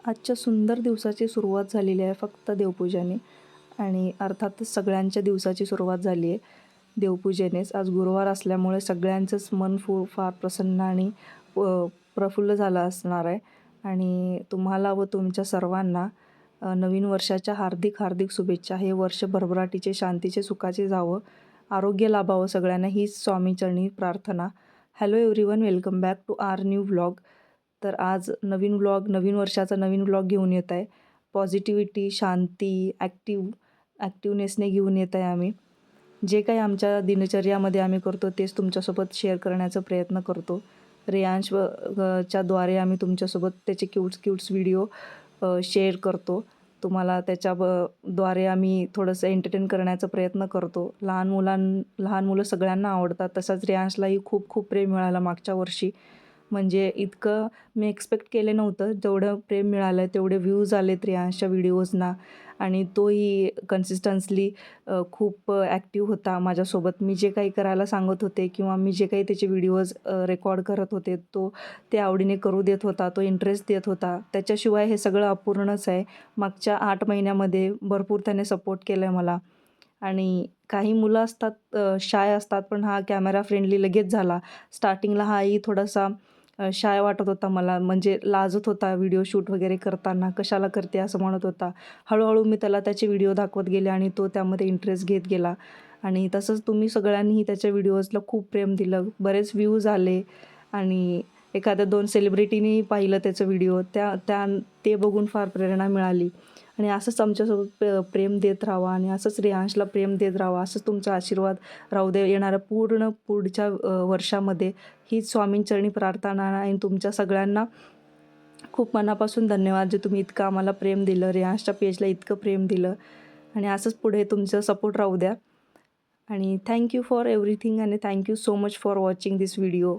आजच्या सुंदर दिवसाची सुरुवात झालेली आहे फक्त देवपूजेने आणि अर्थातच सगळ्यांच्या दिवसाची सुरुवात झाली आहे देवपूजेनेच. आज गुरुवार असल्यामुळे सगळ्यांचंच मन फार प्रसन्न आणि प्रफुल्ल झालं असणार आहे. आणि तुम्हाला व तुमच्या सर्वांना नवीन वर्षाच्या हार्दिक हार्दिक शुभेच्छा. हे वर्ष भरभराटीचे, शांतीचे, सुखाचे जावं, आरोग्य लाभावं सगळ्यांना, हीच स्वामीचरणी प्रार्थना. Hello everyone, welcome back to our new vlog. तर आज नवीन व्लॉग, नवीन वर्षाचा नवीन व्लॉग घेऊन येत आहे. पॉझिटिव्हिटी, शांती, ॲक्टिवनेसने घेऊन येत आहे आम्ही. जे काही आमच्या दिनचर्यामध्ये आम्ही करतो तेच तुमच्यासोबत शेअर करण्याचा प्रयत्न करतो. रेयांश च्या द्वारे आम्ही तुमच्यासोबत त्याचे क्यूट्स व्हिडिओ शेअर करतो. तुम्हाला द्वारे आम्ही थोडंसं एंटरटेन करण्याचा प्रयत्न करतो. लहान मुलं सगळ्यांना आवडतात. तसंच रेयांशलाही खूप खूप प्रेम मिळालं मागच्या वर्षी. म्हणजे इतकं मी एक्सपेक्ट केलं नव्हतं. जेवढं प्रेम मिळालं तेवढे व्ह्यूज आले रेयांशच्या व्हिडिओजना. आणि तोही कन्सिस्टन्सली खूप ॲक्टिव्ह होता माझ्यासोबत. मी जे काही करायला सांगत होते किंवा मी जे काही त्याचे व्हिडिओज रेकॉर्ड करत होते ते आवडीने करू देत होता, तो इंटरेस्ट देत होता. त्याच्याशिवाय हे सगळं अपूर्णच आहे. मागच्या 8 महिन्यामध्ये भरपूर त्याने सपोर्ट केलं आहे मला. आणि काही मुलं असतात शाय असतात, पण हा कॅमेरा फ्रेंडली लगेच झाला. स्टार्टिंगला हाही थोडासा शाय वाटत होता मला, म्हणजे लाजत होता व्हिडिओ शूट वगैरे करताना. कशाला करते असं म्हणत होता. हळूहळू मी त्याला त्याचे व्हिडिओ दाखवत गेले आणि तो त्यामध्ये इंटरेस्ट घेत गेला. आणि तसंच तुम्ही सगळ्यांनीही त्याच्या व्हिडिओजला खूप प्रेम दिलं. बरेच व्ह्यूज आले आणि एखाद्या 2 सेलिब्रिटीनी पाहिलं त्याचं व्हिडिओ. ते बघून फार प्रेरणा मिळाली. आणि असंच आमच्यासोबत प्रेम देत राहावा आणि असंच रेयांशला प्रेम देत राहावा, असंच तुमचा आशीर्वाद राहू दे येणाऱ्या पुढच्या वर्षामध्ये. हीच स्वामींचरणी प्रार्थना. आणि तुमच्या सगळ्यांना खूप मनापासून धन्यवाद, जे तुम्ही इतकं आम्हाला प्रेम दिलं, रेयांशच्या पेजला इतकं प्रेम दिलं. आणि असंच पुढे तुमचं सपोर्ट राहू द्या. आणि थँक्यू फॉर एव्हरीथिंग आणि thank you so much for watching this video.